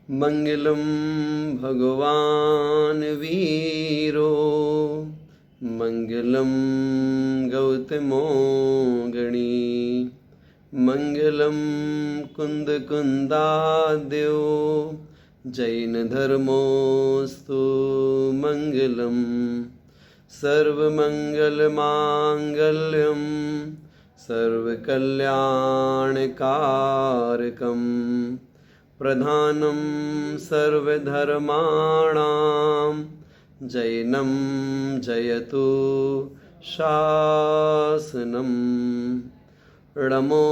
मंगलम भगवान वीरो मंगलम गौतमो गणी मंगलम कुंद कुंदाद्यो जैन धर्मोस्तु मंगलम सर्वमंगल मांगल्यम सर्वकल्याणकारकम प्रधानं सर्वधर्माणां जैनं जयतु शासनम् णमो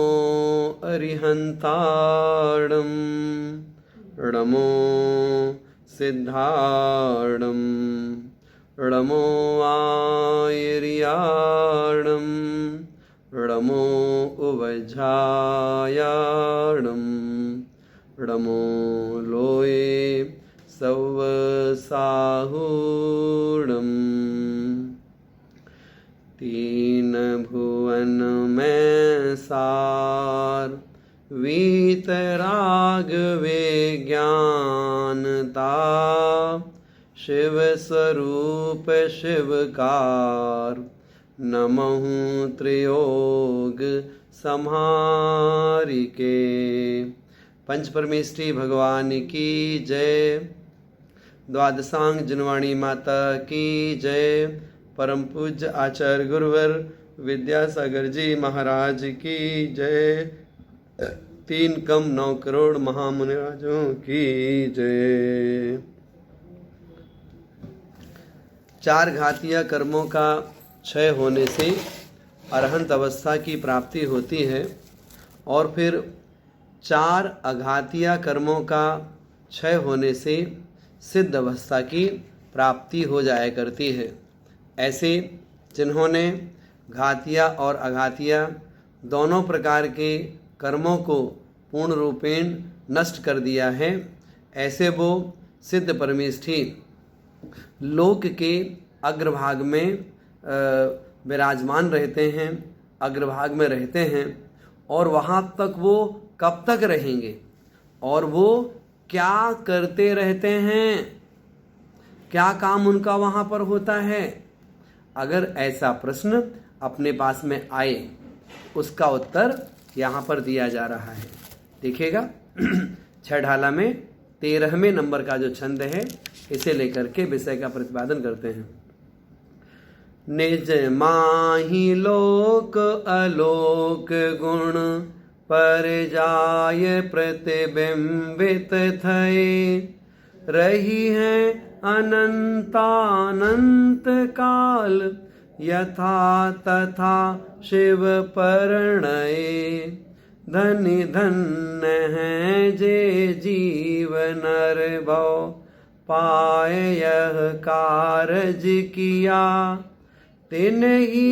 अरिहन्ताणं णमो सिद्धाणं णमो आयर्याणं णमो उवझायाणं णमो लोये सवसाहूणम् तीन भुवन में सार वीतराग विज्ञानता शिव स्वरूप शिवकार नमहु त्रियोग संहारिके। पंच परमेष्ठी भगवान की जय। द्वादशांग जिनवाणी माता की जय। परम पूज्य आचार्य गुरुवर विद्यासागर जी महाराज की जय। 3 कम 9 करोड़ महामुनिराजों की जय। 4 घातीय कर्मों का क्षय होने से अरहंत अवस्था की प्राप्ति होती है और फिर 4 अघातीय कर्मों का क्षय होने से सिद्ध अवस्था की प्राप्ति हो जाया करती है। ऐसे जिन्होंने घातीय और अघातीय दोनों प्रकार के कर्मों को पूर्ण रूपेण नष्ट कर दिया है, ऐसे वो सिद्ध परमेष्ठी लोक के अग्रभाग में विराजमान रहते हैं, अग्रभाग में रहते हैं। और वहाँ तक वो कब तक रहेंगे और वो क्या करते रहते हैं, क्या काम उनका वहाँ पर होता है? अगर ऐसा प्रश्न अपने पास में आए, उसका उत्तर यहाँ पर दिया जा रहा है। देखिएगा 6 ढाला में 13वें नंबर का जो छंद है, इसे लेकर के विषय का प्रतिपादन करते हैं। निज माही लोक अलोक गुण पर जाय प्रतिबिंबित थये रही है अनंतानंत काल यथा तथा शिव परिणय धन्य धन्य है जे जीव नर भव पाए यह कारज किया तिन्हि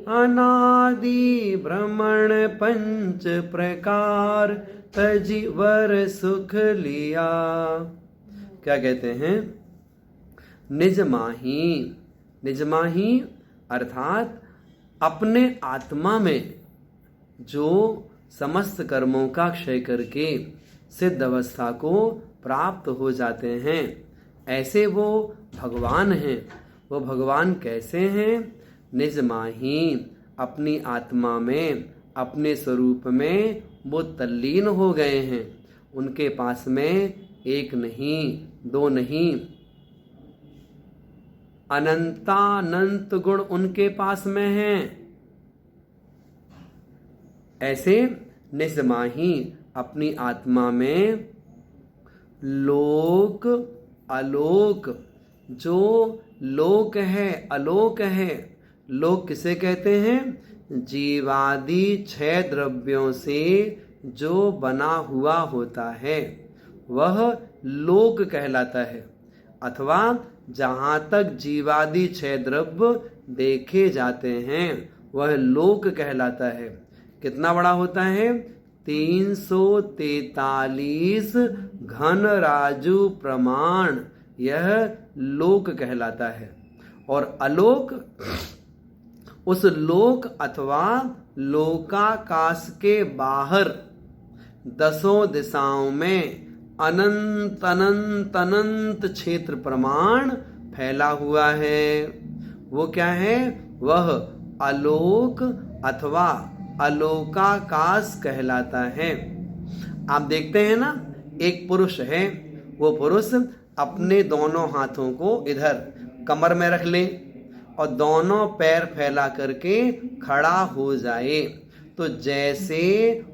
अनादि भ्रमण पंच प्रकार तजि वर सुख लिया। क्या कहते हैं? निज माही, निज माही अर्थात अपने आत्मा में जो समस्त कर्मों का क्षय करके सिद्ध अवस्था को प्राप्त हो जाते हैं, ऐसे वो भगवान हैं। वो भगवान कैसे हैं? निज माही अपनी आत्मा में, अपने स्वरूप में वो तल्लीन हो गए हैं। उनके पास में 1 नहीं 2 नहीं, अनंतानंत गुण उनके पास में हैं। ऐसे निज माही अपनी आत्मा में लोक अलोक, जो लोक है अलोक है। लोक किसे कहते हैं? जीवादि 6 द्रव्यों से जो बना हुआ होता है वह लोक कहलाता है। अथवा जहाँ तक जीवादि 6 द्रव्य देखे जाते हैं वह लोक कहलाता है। कितना बड़ा होता है? 343 घन राजु प्रमाण, यह लोक कहलाता है। और अलोक उस लोक अथवा लोकाकाश के बाहर 10 दिशाओं में अनंत अनंत अनंत क्षेत्र प्रमाण फैला हुआ है। वो क्या है? वह आलोक अथवा आलोकाकाश कहलाता है। आप देखते हैं ना, एक पुरुष है, वो पुरुष अपने दोनों हाथों को इधर कमर में रख ले और दोनों पैर फैला करके खड़ा हो जाए, तो जैसे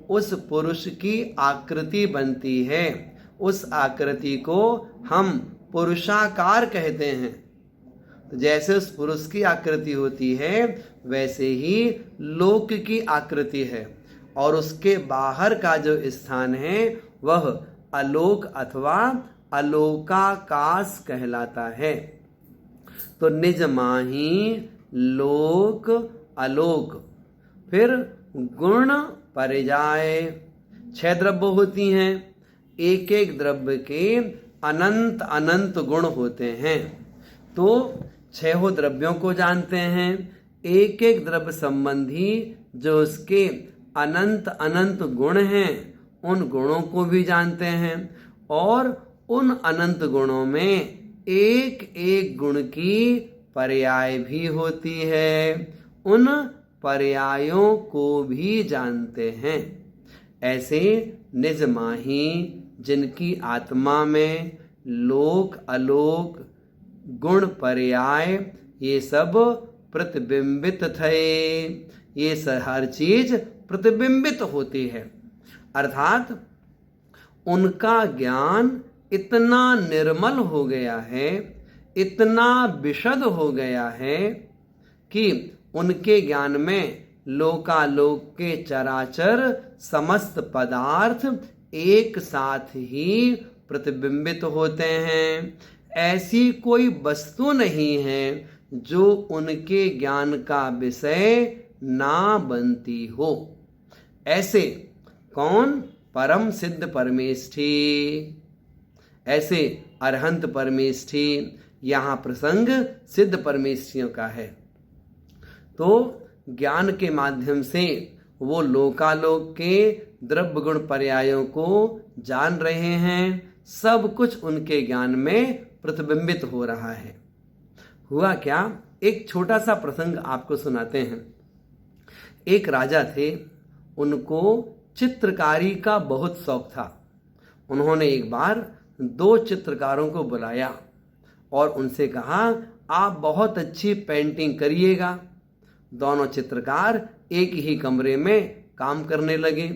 उस पुरुष की आकृति बनती है, उस आकृति को हम पुरुषाकार कहते हैं। तो जैसे उस पुरुष की आकृति होती है, वैसे ही लोक की आकृति है, और उसके बाहर का जो स्थान है वह आलोक अथवा आलोकाकाश कहलाता है। तो निज माही लोक आलोक। फिर गुण परिजाय। 6 द्रव्य होती हैं, एक एक द्रव्य के अनंत अनंत गुण होते हैं। तो 6 द्रव्यों को जानते हैं, एक एक द्रव्य संबंधी जो उसके अनंत अनंत गुण हैं उन गुणों को भी जानते हैं, और उन अनंत गुणों में एक एक गुण की पर्याय भी होती है, उन पर्यायों को भी जानते हैं। ऐसे निज माही, जिनकी आत्मा में लोक अलोक गुण पर्याय ये सब प्रतिबिंबित थे, ये हर चीज प्रतिबिंबित होती है, अर्थात उनका ज्ञान इतना निर्मल हो गया है, इतना विशद हो गया है कि उनके ज्ञान में लोकालोक के चराचर समस्त पदार्थ एक साथ ही प्रतिबिंबित होते हैं। ऐसी कोई वस्तु नहीं है जो उनके ज्ञान का विषय ना बनती हो। ऐसे कौन? परम सिद्ध परमेष्ठी, ऐसे अरहंत परमेष्ठी। यहाँ प्रसंग सिद्ध परमेष्ठियों का है। तो ज्ञान के माध्यम से वो लोकालोक के द्रव्य गुण पर्यायों को जान रहे हैं, सब कुछ उनके ज्ञान में प्रतिबिंबित हो रहा है। हुआ क्या, एक छोटा सा प्रसंग आपको सुनाते हैं। एक राजा थे, उनको चित्रकारी का बहुत शौक था। उन्होंने एक बार 2 चित्रकारों को बुलाया और उनसे कहा, आप बहुत अच्छी पेंटिंग करिएगा। दोनों चित्रकार एक ही कमरे में काम करने लगे।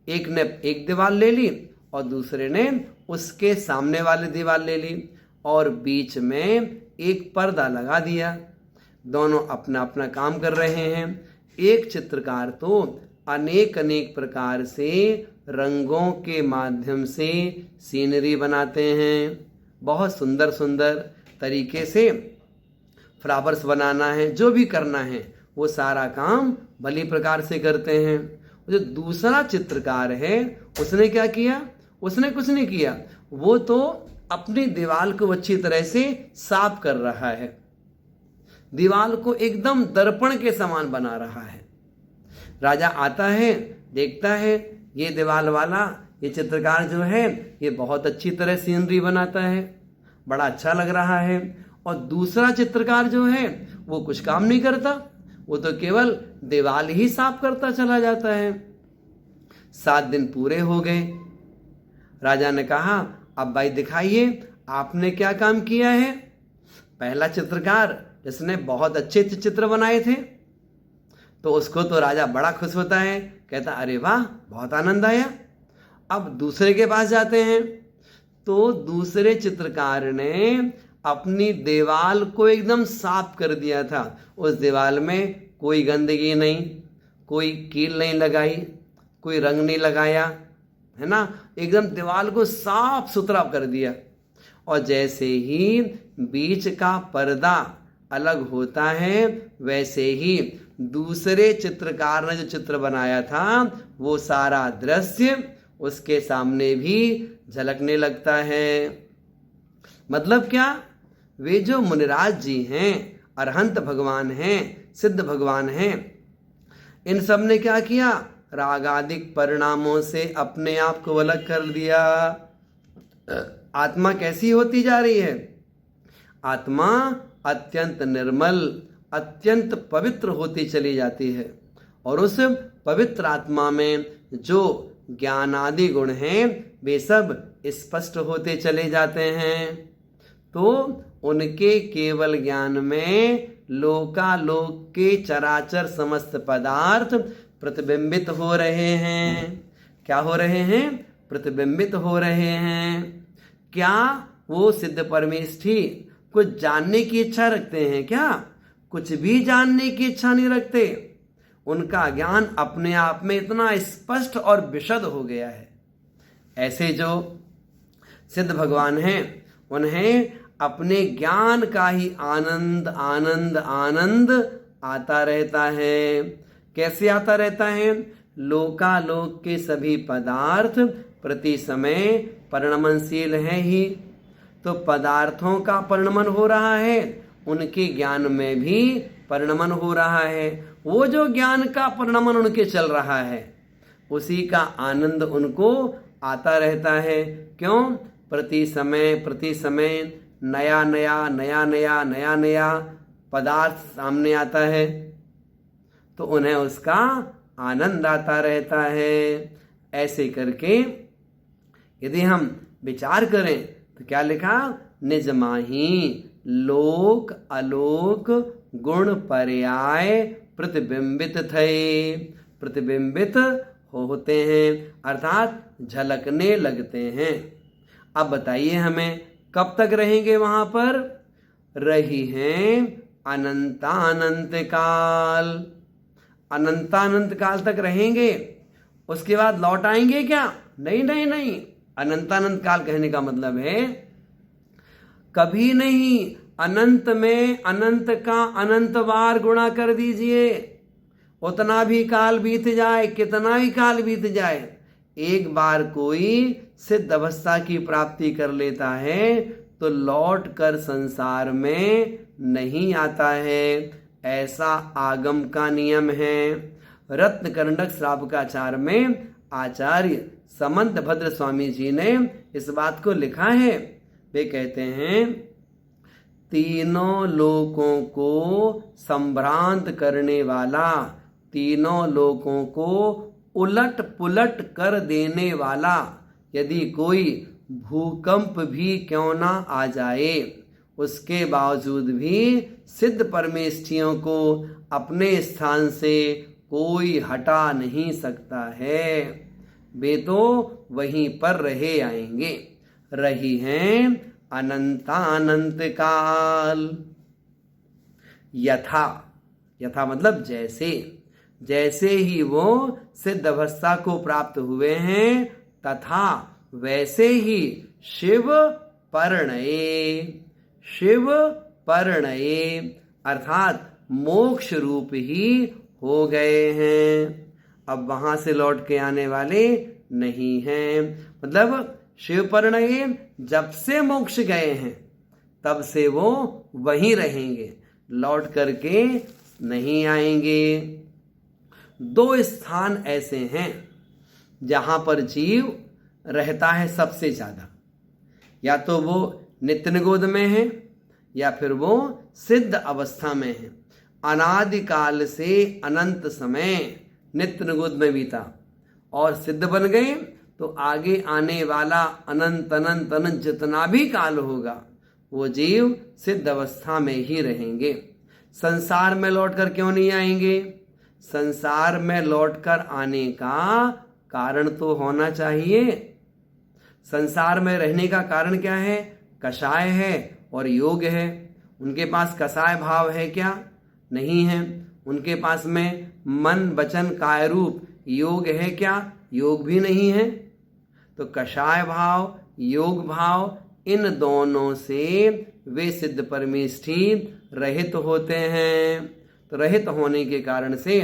एक ने एक दीवार ले ली और दूसरे ने उसके सामने वाली दीवार ले ली और बीच में एक पर्दा लगा दिया। दोनों अपना अपना काम कर रहे हैं। एक चित्रकार तो अनेक अनेक प्रकार से रंगों के माध्यम से सीनरी बनाते हैं, बहुत सुंदर सुंदर तरीके से फ्लावर्स बनाना है, जो भी करना है वो सारा काम भली प्रकार से करते हैं। जो दूसरा चित्रकार है, उसने क्या किया? उसने कुछ नहीं किया, वो तो अपनी दीवार को अच्छी तरह से साफ कर रहा है, दीवार को एकदम दर्पण के समान बना रहा है। राजा आता है, देखता है ये दीवार वाला, ये चित्रकार जो है ये बहुत अच्छी तरह सीनरी बनाता है, बड़ा अच्छा लग रहा है। और दूसरा चित्रकार जो है वो कुछ काम नहीं करता, वो तो केवल दीवार ही साफ करता चला जाता है। 7 दिन पूरे हो गए। राजा ने कहा, अब भाई दिखाइए आपने क्या काम किया है। पहला चित्रकार जिसने बहुत अच्छे चित्र बनाए थे, तो उसको तो राजा बड़ा खुश होता है, कहता अरे वाह बहुत आनंद आया। अब दूसरे के पास जाते हैं, तो दूसरे चित्रकार ने अपनी दीवार को एकदम साफ कर दिया था। उस दीवार में कोई गंदगी नहीं, कोई कील नहीं लगाई, कोई रंग नहीं लगाया, है ना, एकदम दीवार को साफ सुथरा कर दिया। और जैसे ही बीच का पर्दा अलग होता है, वैसे ही दूसरे चित्रकार ने जो चित्र बनाया था वो सारा दृश्य उसके सामने भी झलकने लगता है। मतलब क्या? वे जो मुनिराज जी हैं, अरहंत भगवान हैं, सिद्ध भगवान हैं, इन सब ने क्या किया? रागादिक परिणामों से अपने आप को अलग कर दिया। आत्मा कैसी होती जा रही है? आत्मा अत्यंत निर्मल, अत्यंत पवित्र होती चली जाती है और उस पवित्र आत्मा में जो ज्ञान आदि गुण हैं वे सब स्पष्ट होते चले जाते हैं। तो उनके केवल ज्ञान में लोकालोक के चराचर समस्त पदार्थ प्रतिबिंबित हो रहे हैं। क्या हो रहे हैं? प्रतिबिंबित हो रहे हैं। क्या वो सिद्ध परमेष्ठी कुछ जानने की इच्छा रखते हैं क्या? कुछ भी जानने की इच्छा नहीं रखते। उनका ज्ञान अपने आप में इतना स्पष्ट और विशद हो गया है। ऐसे जो सिद्ध भगवान हैं उन्हें अपने ज्ञान का ही आनंद आनंद आनंद आता रहता है। कैसे आता रहता है? लोकालोक के सभी पदार्थ प्रति समय परिणमनशील हैं ही, तो पदार्थों का परिणमन हो रहा है, उनके ज्ञान में भी परिणमन हो रहा है। वो जो ज्ञान का परिणमन उनके चल रहा है उसी का आनंद उनको आता रहता है। क्यों? प्रति समय नया नया पदार्थ सामने आता है तो उन्हें उसका आनंद आता रहता है। ऐसे करके यदि हम विचार करें तो क्या लिखा? निज माही लोक अलोक गुण पर्याय प्रतिबिंबित थे। प्रतिबिंबित होते हैं अर्थात झलकने लगते हैं। अब बताइए हमें कब तक रहेंगे वहां पर? रही हैं अनंतानंत काल। अनंतानंत काल तक रहेंगे, उसके बाद लौट आएंगे क्या? नहीं। अनंतानंत काल कहने का मतलब है कभी नहीं। अनंत में अनंत का अनंत बार गुणा कर दीजिए, उतना भी काल बीत जाए, कितना ही काल बीत जाए, एक बार कोई सिद्ध अवस्था की प्राप्ति कर लेता है तो लौट कर संसार में नहीं आता है। ऐसा आगम का नियम है। रत्नकर्णक श्रावकाचार में आचार्य समंत भद्र स्वामी जी ने इस बात को लिखा है। वे कहते हैं तीनों लोकों को संभ्रांत करने वाला, तीनों लोकों को उलट पुलट कर देने वाला यदि कोई भूकंप भी क्यों ना आ जाए, उसके बावजूद भी सिद्ध परमेष्ठियों को अपने स्थान से कोई हटा नहीं सकता है। वे तो वहीं पर रहे आएंगे। रही हैं अनंतानंत काल। यथा मतलब जैसे ही वो सिद्ध अवस्था को प्राप्त हुए हैं तथा वैसे ही शिव परिणये अर्थात मोक्ष रूप ही हो गए हैं। अब वहां से लौट के आने वाले नहीं हैं। मतलब शिव परिणये जब से मोक्ष गए हैं तब से वो वहीं रहेंगे, लौट करके नहीं आएंगे। दो स्थान ऐसे हैं जहां पर जीव रहता है सबसे ज्यादा, या तो वो नित्यनिगोद में है या फिर वो सिद्ध अवस्था में है। अनादिकाल से अनंत समय नित्यनिगोद में बीता और सिद्ध बन गए तो आगे आने वाला अनंत अनंत अनंत जितना भी काल होगा वो जीव सिद्ध अवस्था में ही रहेंगे। संसार में लौटकर क्यों नहीं आएंगे? संसार में लौटकर आने का कारण तो होना चाहिए। संसार में रहने का कारण क्या है? कषाय है और योग है। उनके पास कषाय भाव है क्या? नहीं है। उनके पास में मन वचन काय रूप योग है क्या? योग भी नहीं है। तो कषाय भाव योग भाव इन दोनों से वे सिद्ध परमेष्ठी रहित होते हैं। तो रहित होने के कारण से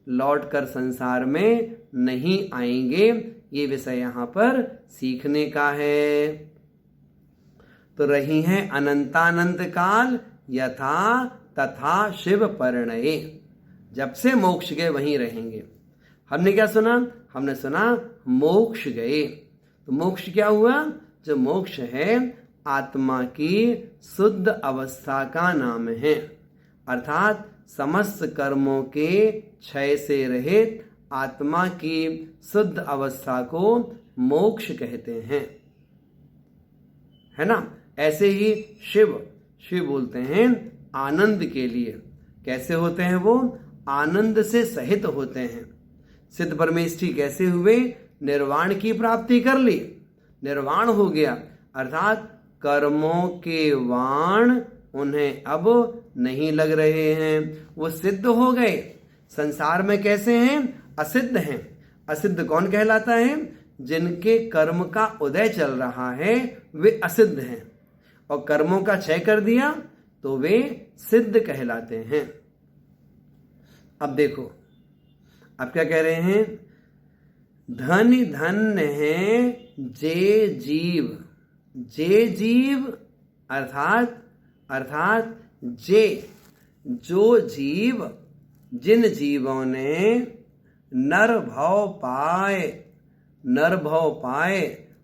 लौटकर संसार में नहीं आएंगे। ये विषय यहाँ पर सीखने का है। तो रही हैं अनंतानंत काल यथा तथा शिव परिणये। जब से मोक्ष गए वहीं रहेंगे। हमने क्या सुना? हमने सुना मोक्ष गए। तो मोक्ष क्या हुआ? जो मोक्ष है आत्मा की शुद्ध अवस्था का नाम है। अर्थात समस्त कर्मों के क्षय से रहित आत्मा की शुद्ध अवस्था को मोक्ष कहते हैं, है ना। ऐसे ही शिव बोलते हैं आनंद के लिए। कैसे होते हैं वो? आनंद से सहित होते हैं। सिद्ध परमेष्ठी कैसे हुए? निर्वाण की प्राप्ति कर ली, निर्वाण हो गया, अर्थात कर्मों के वाण उन्हें अब नहीं लग रहे हैं, वो सिद्ध हो गए। संसार में कैसे हैं? असिद्ध हैं। असिद्ध कौन कहलाता है? जिनके कर्म का उदय चल रहा है वे असिद्ध हैं, और कर्मों का क्षय कर दिया तो वे सिद्ध कहलाते हैं। अब देखो, अब क्या कह रहे हैं? धन धन्य है जे जीव। जे जीव अर्थात जे जो जीव, जिन जीवों ने नर भव पाए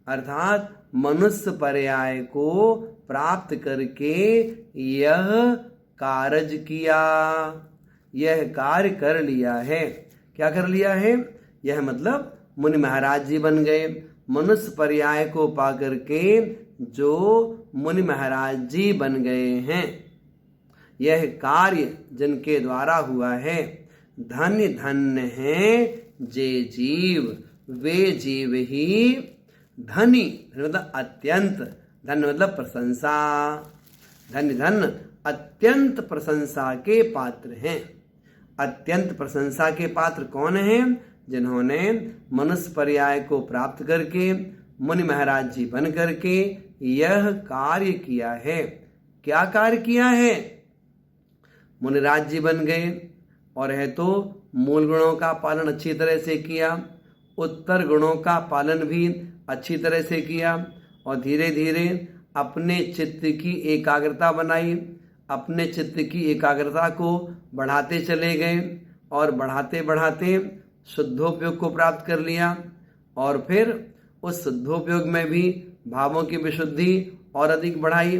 अर्थात मनुष्य पर्याय को प्राप्त करके यह कारज किया, यह कार्य कर लिया है। क्या कर लिया है? यह मतलब मुनि महाराज जी बन गए। मनुष्य पर्याय को पा करके जो मुनि महाराज जी बन गए हैं, यह कार्य जिनके द्वारा हुआ है। धन्य धन्य हैं जे जीव, वे जीव ही धनी मतलब अत्यंत, धन्य मतलब प्रशंसा, धन्य धन अत्यंत प्रशंसा के पात्र हैं। अत्यंत प्रशंसा के पात्र कौन हैं? जिन्होंने मनुष्य पर्याय को प्राप्त करके मुनि महाराज जी बन करके यह कार्य किया है। क्या कार्य किया है? मुनिराज जी बन गए, और है तो मूल गुणों का पालन अच्छी तरह से किया, उत्तर गुणों का पालन भी अच्छी तरह से किया, और धीरे धीरे अपने चित्त की एकाग्रता बनाई। अपने चित्त की एकाग्रता को बढ़ाते चले गए, और बढ़ाते बढ़ाते शुद्धोपयोग को प्राप्त कर लिया, और फिर उस शुद्धोपयोग में भी भावों की विशुद्धि और अधिक बढ़ाई।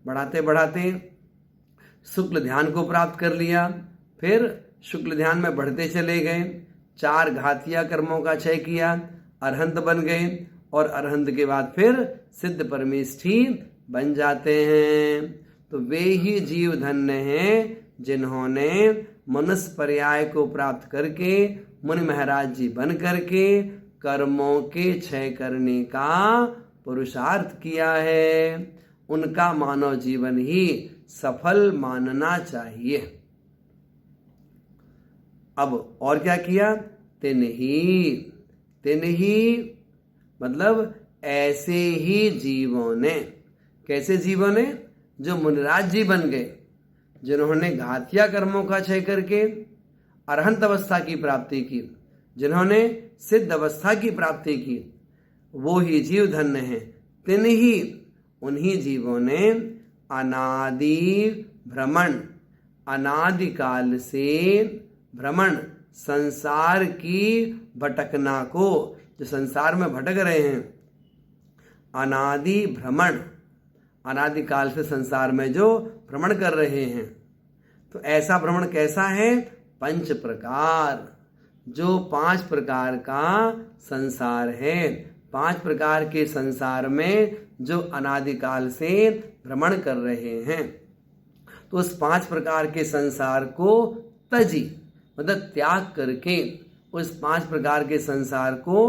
बढ़ाते बढ़ाते शुक्ल ध्यान को प्राप्त कर लिया, फिर शुक्ल ध्यान में बढ़ते चले गए। 4 घातिया कर्मों का क्षय किया, अरहंत बन गए, और अरहंत के बाद फिर सिद्ध परमेष्ठी बन जाते हैं। तो वे ही जीव धन्य हैं जिन्होंने मनुष्य पर्याय को प्राप्त करके मुनि महाराज जी बन करके कर्मों के क्षय करने का पुरुषार्थ किया है। उनका मानव जीवन ही सफल मानना चाहिए। अब और क्या किया? तिन ही मतलब ऐसे ही जीवों ने। कैसे जीवों ने? जो मुनिराज जी बन गए, जिन्होंने घातिया कर्मों का क्षय करके अरहंत अवस्था की प्राप्ति की, जिन्होंने सिद्ध अवस्था की प्राप्ति की, वो ही जीव धन्य हैं। तिन ही उन्हीं जीवों ने अनादि भ्रमण, अनादिकाल से भ्रमण संसार की भटकना को, जो संसार में भटक रहे हैं, अनादि भ्रमण, अनादिकाल से संसार में जो भ्रमण कर रहे हैं। तो ऐसा भ्रमण कैसा है? 5 प्रकार, जो 5 प्रकार का संसार है। 5 प्रकार के संसार में जो अनादिकाल से भ्रमण कर रहे हैं, तो उस 5 प्रकार के संसार को तजी मतलब त्याग करके, उस 5 प्रकार के संसार को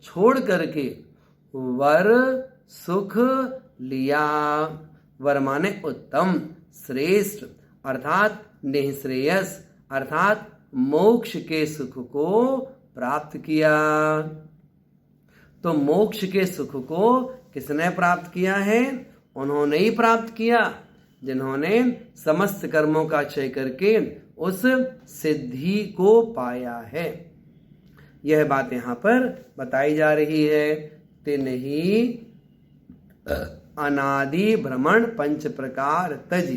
छोड़ करके वर सुख लिया। वर माने उत्तम, श्रेष्ठ, अर्थात निःश्रेयस, अर्थात मोक्ष के सुख को प्राप्त किया। तो मोक्ष के सुख को किसने प्राप्त किया है? उन्होंने ही प्राप्त किया जिन्होंने समस्त कर्मों का क्षय करके उस सिद्धि को पाया है। यह बात यहाँ पर बताई जा रही है। तिन ही अनादि भ्रमण 5 प्रकार तज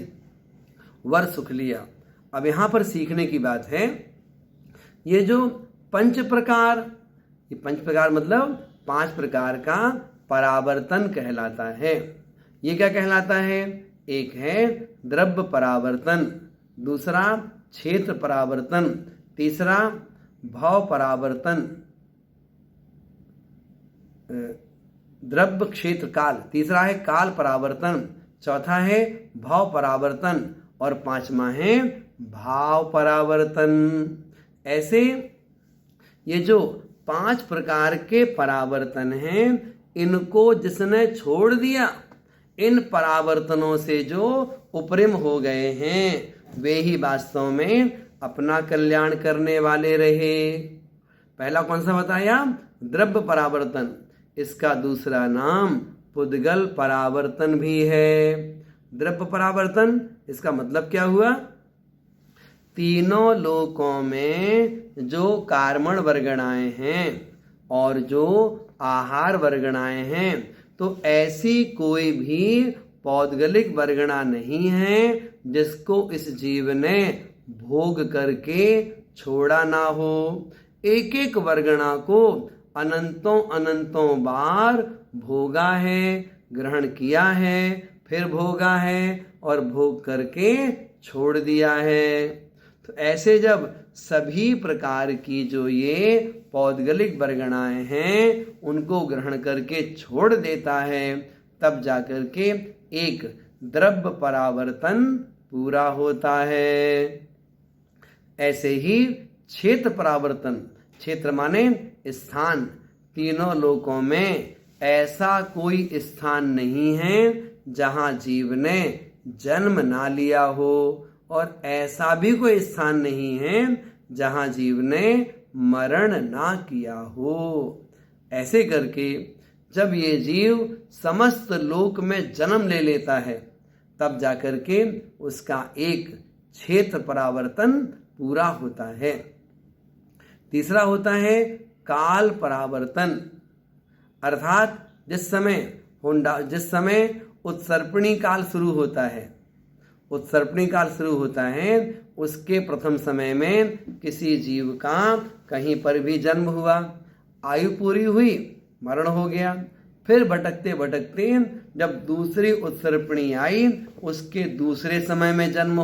वर सुख लिया। अब यहाँ पर सीखने की बात है, ये जो 5 प्रकार, ये 5 प्रकार मतलब 5 प्रकार का परावर्तन कहलाता है। ये क्या कहलाता है? एक है द्रव्य परावर्तन, दूसरा क्षेत्र परावर्तन, तीसरा भाव परावर्तन, द्रव्य क्षेत्र काल, तीसरा है काल परावर्तन, चौथा है भाव परावर्तन और पांचवा है भाव परावर्तन। ऐसे ये जो 5 प्रकार के परावर्तन हैं, इनको जिसने छोड़ दिया, इन परावर्तनों से जो उपरिम हो गए हैं, वे ही वास्तव में अपना कल्याण करने वाले रहे। पहला कौन सा बताया? द्रव्य परावर्तन। इसका दूसरा नाम पुद्गल परावर्तन भी है। द्रव्य परावर्तन, इसका मतलब क्या हुआ? तीनों लोकों में जो कार्बन वर्गणाएं हैं और जो आहार वर्गणाएं हैं, तो ऐसी कोई भी पौद्गलिक वर्गणा नहीं है जिसको इस जीव ने भोग करके छोड़ा ना हो। एक एक वर्गणा को अनंतों अनंतों बार भोगा है, ग्रहण किया है, फिर भोगा है और भोग करके छोड़ दिया है। तो ऐसे जब सभी प्रकार की जो ये पौद्गलिक वर्गणाएं हैं, उनको ग्रहण करके छोड़ देता है, तब जाकर के एक द्रव्य परावर्तन पूरा होता है। ऐसे ही क्षेत्र परावर्तन, क्षेत्र माने स्थान, तीनों लोकों में ऐसा कोई स्थान नहीं है जहां जीव ने जन्म ना लिया हो, और ऐसा भी कोई स्थान नहीं है जहां जीव ने मरण ना किया हो। ऐसे करके जब ये जीव समस्त लोक में जन्म ले लेता है, तब जाकर के उसका एक क्षेत्र परावर्तन पूरा होता है। तीसरा होता है काल परावर्तन, अर्थात जिस समय उत्सर्पणी काल शुरू होता है, उत्सर्पणी काल शुरू होता है, उसके प्रथम समय में किसी जीव का कहीं पर भी जन्म हुआ, आयु पूरी हुई, मरण हो गया, फिर भटकते भटकते जब दूसरी उत्सर्पणी आई, उसके दूसरे समय में जन्म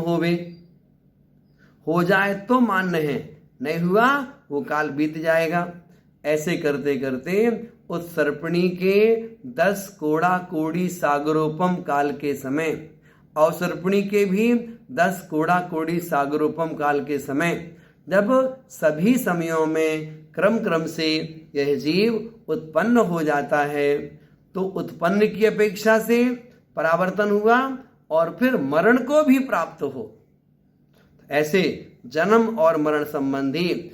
हो जाए तो मान्य है, नहीं हुआ वो काल बीत जाएगा। ऐसे करते करते उत्सर्पणी के 10 कोड़ा कोड़ी सागरोपम काल के समय, अवसर्पणी के भी 10 कोड़ा कोड़ी सागरोपम काल के समय, जब सभी समयों में क्रम क्रम से यह जीव उत्पन्न हो जाता है, तो उत्पन्न की अपेक्षा से परावर्तन हुआ और फिर मरण को भी प्राप्त हो। ऐसे जन्म और मरण संबंधी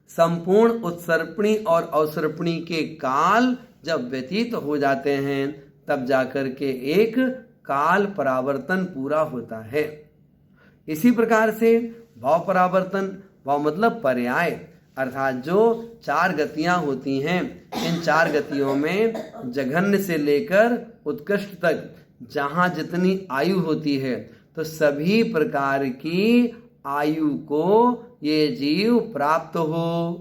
संपूर्ण उत्सर्पणी और अवसर्पणी के काल जब व्यतीत हो जाते हैं, तब जाकर के एक काल परावर्तन पूरा होता है। इसी प्रकार से भाव परावर्तन, भाव मतलब पर्याय, अर्थात जो 4 गतियां होती हैं, इन 4 गतियों में जघन्य से लेकर उत्कृष्ट तक जहां जितनी आयु होती है, तो सभी प्रकार की आयु को ये जीव प्राप्त हो।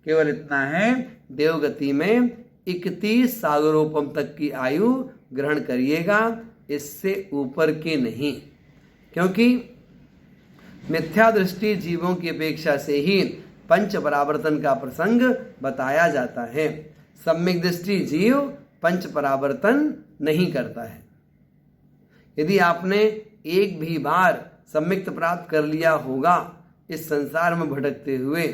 केवल इतना है, देवगति में 31 सागरोपम तक की आयु ग्रहण करिएगा, इससे ऊपर के नहीं, क्योंकि मिथ्या दृष्टि जीवों की अपेक्षा से ही पंच परावर्तन का प्रसंग बताया जाता है। सम्यक दृष्टि जीव पंच परावर्तन नहीं करता है। यदि आपने एक भी बार सम्यक्त प्राप्त कर लिया होगा, इस संसार में भटकते हुए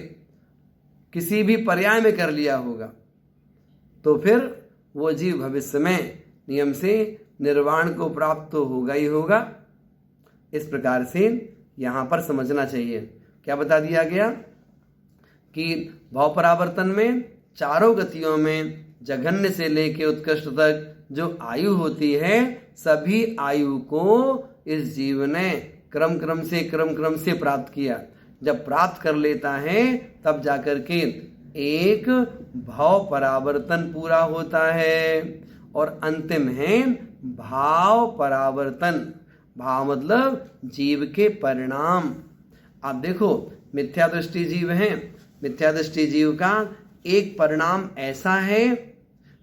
किसी भी पर्याय में कर लिया होगा, तो फिर वो जीव भविष्य में नियम से निर्वाण को प्राप्त तो होगा ही होगा। इस प्रकार से यहाँ पर समझना चाहिए। क्या बता दिया गया कि भाव परावर्तन में चारों गतियों में जघन्य से लेकर उत्कृष्ट तक जो आयु होती है, सभी आयु को इस जीव ने क्रम क्रम से प्राप्त किया। जब प्राप्त कर लेता है, तब जाकर के एक भाव परावर्तन पूरा होता है, और अंतिम है भाव परावर्तन। भाव मतलब जीव के परिणाम। आप देखो, मिथ्या दृष्टि जीव है, मिथ्या दृष्टि जीव का एक परिणाम ऐसा है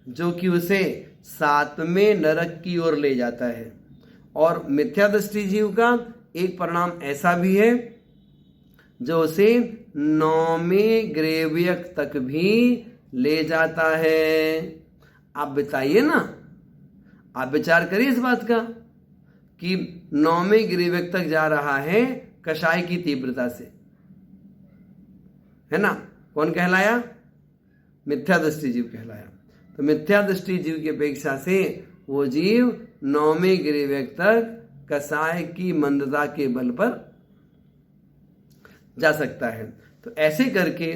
जो कि उसे सातवें नरक की ओर ले जाता है। और मिथ्या दृष्टि जीव का एक परिणाम ऐसा भी है जो उसे 9वें ग्रेवियक तक भी ले जाता है। आप बताइए ना, आप विचार करिए इस बात का कि 9वें ग्रेवियक तक जा रहा है कषाय की तीव्रता से, है ना। कौन कहलाया? मिथ्या दृष्टि जीव कहलाया। तो मिथ्या दृष्टि जीव की अपेक्षा से वो जीव 9वें ग्रेवियक तक कषाय की मंदता के बल पर जा सकता है। तो ऐसे करके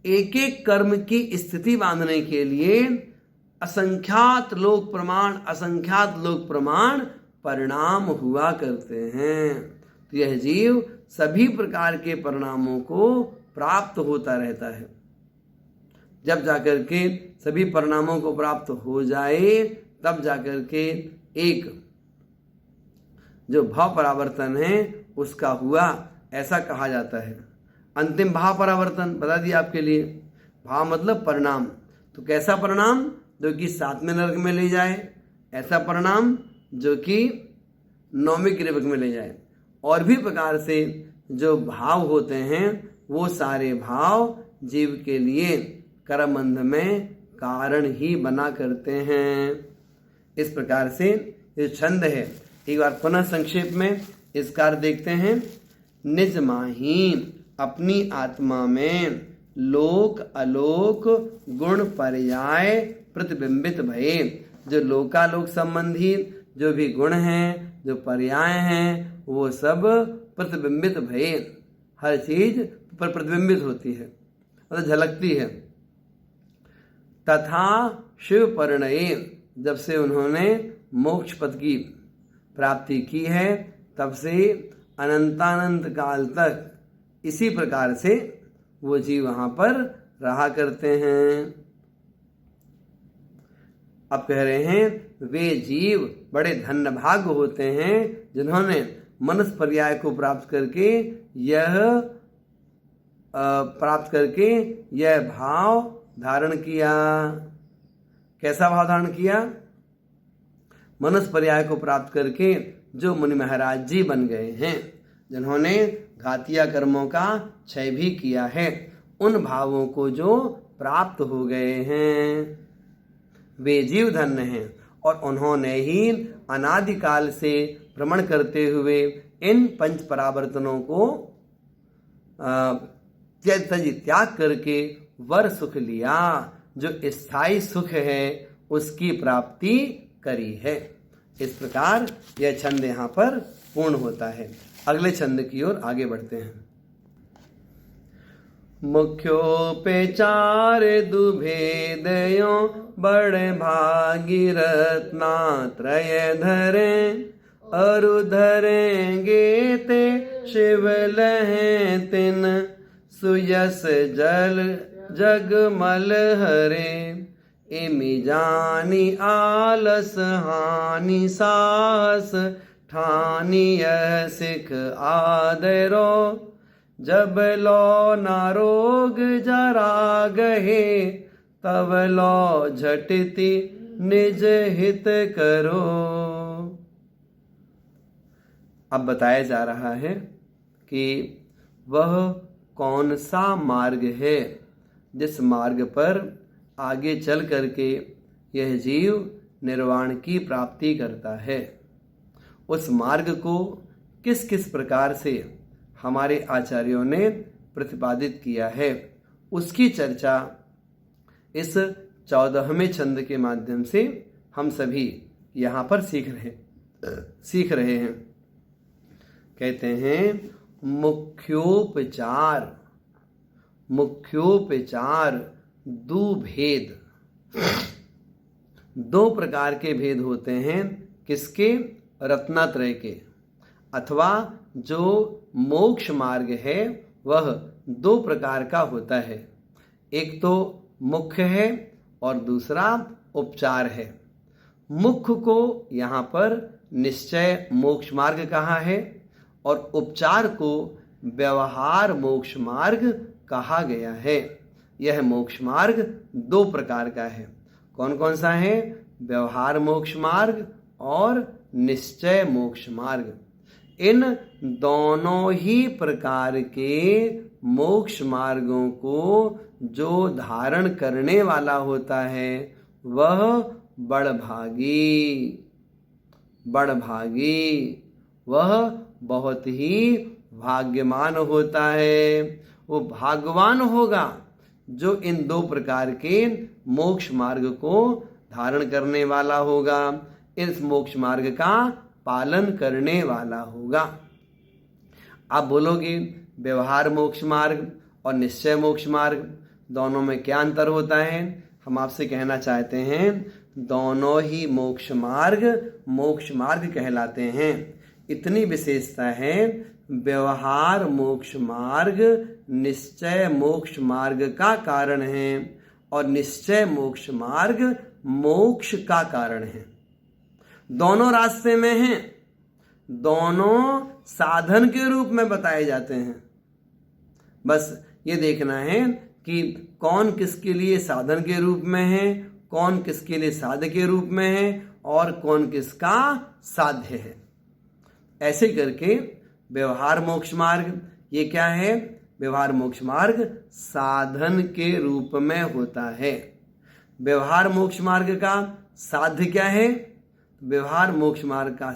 एक एक कर्म की स्थिति बांधने के लिए असंख्यात लोक प्रमाण परिणाम हुआ करते हैं। तो यह जीव सभी प्रकार के परिणामों को प्राप्त होता रहता है। जब जाकर के सभी परिणामों को प्राप्त हो जाए तब जाकर के एक जो भाव परावर्तन है उसका हुआ ऐसा कहा जाता है। अंतिम भाव परावर्तन बता दिया आपके लिए। भाव मतलब परिणाम। तो कैसा परिणाम? जो कि 7वें नरक में ले जाए, ऐसा परिणाम जो कि 9वें ग्रेवियक में ले जाए। और भी प्रकार से जो भाव होते हैं वो सारे भाव जीव के लिए कर्मबंध में कारण ही बना करते हैं। इस प्रकार से ये छंद है, एक बार पुनः संक्षेप में इसका अर्थ देखते हैं। निज माही अपनी आत्मा में लोक अलोक गुण पर्याय प्रतिबिंबित भये। जो लोकालोक संबंधी जो भी गुण हैं, जो पर्याय हैं, वो सब प्रतिबिंबित भये। हर चीज पर प्रतिबिंबित होती है, मतलब झलकती है। तथा शिव परिणय, जब से उन्होंने मोक्ष पद की प्राप्ति की है तब से अनंतानंत काल तक इसी प्रकार से वो जीव वहां पर रहा करते हैं। अब कह रहे हैं वे जीव बड़े धन्य भाग्य होते हैं जिन्होंने मनुष्य पर्याय को प्राप्त करके यह भाव धारण किया। कैसा भाव धारण किया? मनुष्य पर्याय को प्राप्त करके जो मुनि महाराज जी बन गए हैं, जिन्होंने घातिया कर्मों का क्षय भी किया है, उन भावों को जो प्राप्त हो गए हैं वे जीव धन्य हैं। और उन्होंने ही अनादिकाल से भ्रमण करते हुए इन पंच परावर्तनों को त्याग करके वर सुख लिया, जो स्थायी सुख है उसकी प्राप्ति करी है। इस प्रकार यह छंद यहाँ पर पूर्ण होता है। अगले छंद की ओर आगे बढ़ते हैं। मुख्योपचार दुभेदयो बड़ भागी रत्नात्रय धरे, अरु धरेंगे ते शिव लहे तिन, सुयस जल जगमल हरे। इमि जानी आलस हानि साहस, ठानी यह सिख आदरो, जब लो ना रोग जरा गहे, तब लो झटति निज हित करो। अब बताया जा रहा है कि वह कौन सा मार्ग है जिस मार्ग पर आगे चल करके यह जीव निर्वाण की प्राप्ति करता है। उस मार्ग को किस किस प्रकार से हमारे आचार्यों ने प्रतिपादित किया है, उसकी चर्चा इस 14वें छंद के माध्यम से हम सभी यहाँ पर सीख रहे हैं। कहते हैं मुख्योपचार दुभेद। दो प्रकार के भेद होते हैं। किसके? रत्नात्रय के। अथवा जो मोक्ष मार्ग है वह दो प्रकार का होता है। एक तो मुख्य है और दूसरा उपचार है। मुख्य को यहाँ पर निश्चय मोक्ष मार्ग कहा है और उपचार को व्यवहार मोक्ष मार्ग कहा गया है। यह मोक्ष मार्ग दो प्रकार का है। कौन कौन सा है? व्यवहार मोक्ष मार्ग और निश्चय मोक्ष मार्ग। इन दोनों ही प्रकार के मोक्ष मार्गों को जो धारण करने वाला होता है वह बड़भागी, वह बहुत ही भाग्यवान होता है। वो भाग्यवान होगा जो इन दो प्रकार के मोक्ष मार्ग को धारण करने वाला होगा, इस मोक्ष मार्ग का पालन करने वाला होगा। आप बोलोगे व्यवहार मोक्ष मार्ग और निश्चय मोक्ष मार्ग दोनों में क्या अंतर होता है? हम आपसे कहना चाहते हैं दोनों ही मोक्ष मार्ग कहलाते हैं। इतनी विशेषता है, व्यवहार मोक्ष मार्ग निश्चय मोक्ष मार्ग का कारण है और निश्चय मोक्ष मार्ग मोक्ष का कारण है। दोनों रास्ते में हैं, दोनों साधन के रूप में बताए जाते हैं। बस ये देखना है कि कौन किसके लिए साधन के रूप में है, कौन किसके लिए साध्य के रूप में है और कौन किसका साध्य है। ऐसे करके व्यवहार मोक्ष मार्ग ये क्या है? व्यवहार मोक्ष मार्ग साधन के रूप में होता है। व्यवहार मोक्ष मार्ग का साध्य क्या है? व्यवहार मोक्ष मार्ग का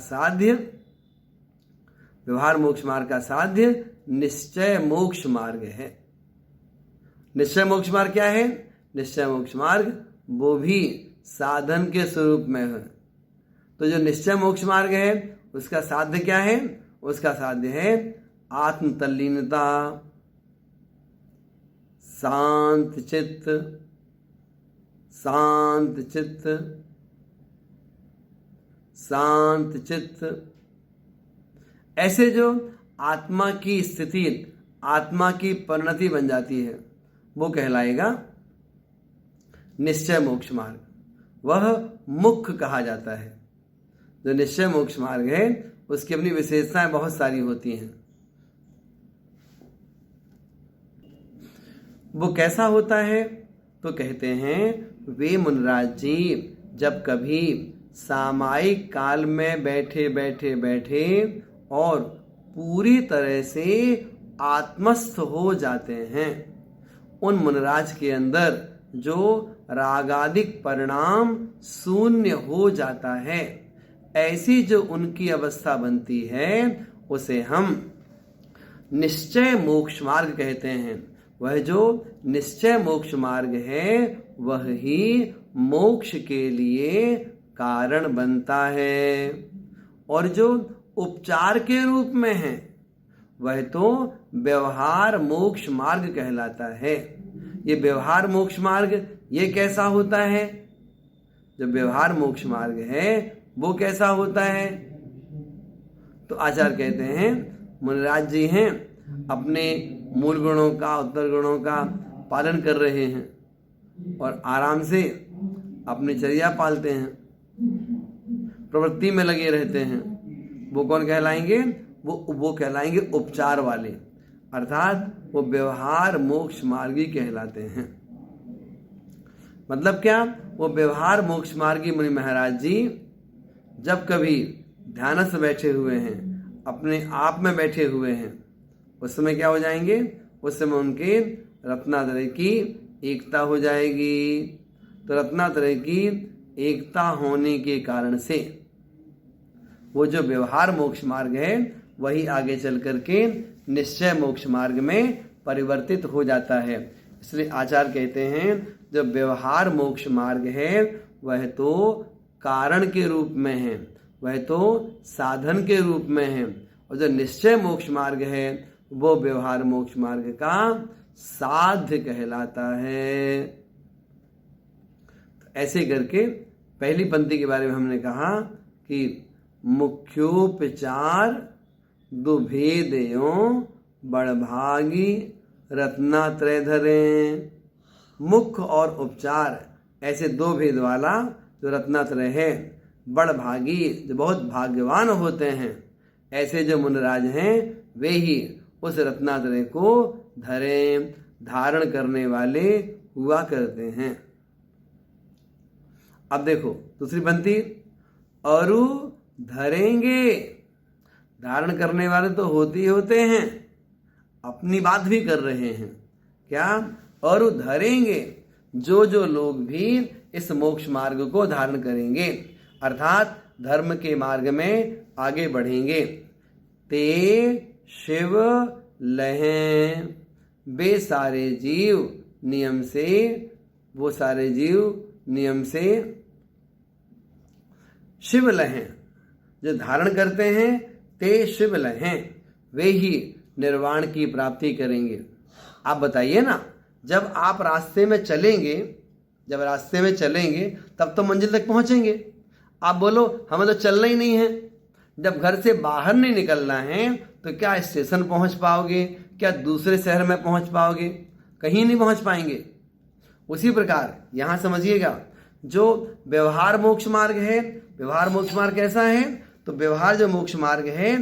साध्य निश्चय मोक्ष मार्ग है। निश्चय मोक्ष मार्ग क्या है? निश्चय मोक्ष मार्ग वो भी साधन के स्वरूप में है। तो जो निश्चय मोक्ष मार्ग है उसका साध्य क्या है? उसका साध्य है आत्म तल्लीनता, शांत चित्त। ऐसे जो आत्मा की स्थिति, आत्मा की परिणति बन जाती है वो कहलाएगा निश्चय मोक्ष मार्ग। वह मुख्य कहा जाता है। जो निश्चय मोक्ष मार्ग है उसकी अपनी विशेषताएं बहुत सारी होती हैं। वो कैसा होता है? तो कहते हैं वे मुनिराज जी जब कभी सामायिक काल में बैठे और पूरी तरह से आत्मस्थ हो जाते हैं, उन मुनिराज के अंदर जो रागादिक परिणाम शून्य हो जाता है, ऐसी जो उनकी अवस्था बनती है उसे हम निश्चय मोक्ष मार्ग कहते हैं। वह जो निश्चय मोक्ष मार्ग है वह ही मोक्ष के लिए कारण बनता है। और जो उपचार के रूप में है वह तो व्यवहार मोक्ष मार्ग कहलाता है। ये व्यवहार मोक्ष मार्ग ये कैसा होता है? जो व्यवहार मोक्ष मार्ग है वो कैसा होता है? तो आचार्य कहते हैं मुनिराज जी हैं अपने मूल गुणों का, उत्तर गुणों का पालन कर रहे हैं और आराम से अपनी चर्या पालते हैं, प्रवृत्ति में लगे रहते हैं। वो कौन कहलाएंगे? वो कहलाएंगे उपचार वाले, अर्थात वो व्यवहार मोक्ष मार्गी कहलाते हैं। मतलब क्या? वो व्यवहार मोक्ष मार्गी मुनि महाराज जी जब कभी ध्यानस्थ बैठे हुए हैं, अपने आप में बैठे हुए हैं, उस समय क्या हो जाएंगे? उस समय उनके रत्नात्रय की एकता हो जाएगी। तो रत्नात्रय की एकता होने के कारण से वो जो व्यवहार मोक्ष मार्ग है वही आगे चल करके निश्चय मोक्ष मार्ग में परिवर्तित हो जाता है। इसलिए आचार्य कहते हैं जो व्यवहार मोक्ष मार्ग है वह तो कारण के रूप में है, वह तो साधन के रूप में है, और जो निश्चय मोक्ष मार्ग है वो व्यवहार मोक्ष मार्ग का साध्य कहलाता है। तो ऐसे करके पहली पंक्ति के बारे में हमने कहा कि मुख्योपचार दुभेदयों बड़भागी रत्नात्रय धरे। मुख्य और उपचार ऐसे दो भेद वाला जो रत्नात्रय है, बड़भागी जो बहुत भाग्यवान होते हैं, ऐसे जो मुनिराज हैं वे ही उस रत्नात्रय को धारण करने वाले हुआ करते हैं। अब देखो दूसरी पंक्ति, अरु धरेंगे, धारण करने वाले तो होते ही होते हैं, अपनी बात भी कर रहे हैं। क्या? अरु धरेंगे, जो जो लोग भी इस मोक्ष मार्ग को धारण करेंगे, अर्थात धर्म के मार्ग में आगे बढ़ेंगे। ते शिव लहें, वे सारे जीव नियम से, वो सारे जीव नियम से शिव लहें, जो धारण करते हैं, ते शिव लहें, वे ही निर्वाण की प्राप्ति करेंगे। आप बताइए ना, जब आप रास्ते में चलेंगे, जब रास्ते में चलेंगे तब तो मंजिल तक पहुंचेंगे। आप बोलो हमें तो चलना ही नहीं है, जब घर से बाहर नहीं निकलना है तो क्या स्टेशन पहुंच पाओगे, क्या दूसरे शहर में पहुंच पाओगे? कहीं नहीं पहुंच पाएंगे। उसी प्रकार यहां समझिएगा, जो व्यवहार मोक्ष मार्ग है, व्यवहार मोक्ष मार्ग कैसा है? तो व्यवहार जो मोक्ष मार्ग है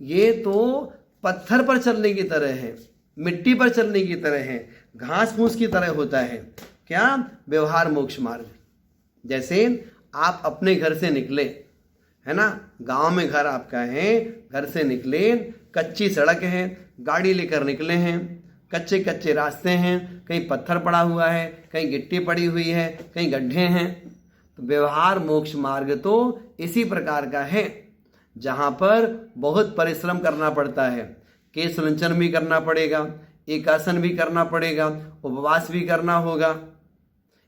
ये तो पत्थर पर चलने की तरह है, मिट्टी पर चलने की तरह है, घास फूस की तरह होता है। क्या? व्यवहार मोक्ष मार्ग। जैसे आप अपने घर से निकले, है ना, गांव में घर आपका है, घर से निकले, कच्ची सड़क है, गाड़ी लेकर निकले हैं, कच्चे कच्चे रास्ते हैं, कहीं पत्थर पड़ा हुआ है, कहीं गिट्टी पड़ी हुई है, कहीं गड्ढे हैं। तो व्यवहार मोक्ष मार्ग तो इसी प्रकार का है, जहां पर बहुत परिश्रम करना पड़ता है, केश लंचन भी करना पड़ेगा, एकासन भी करना पड़ेगा, उपवास भी करना होगा,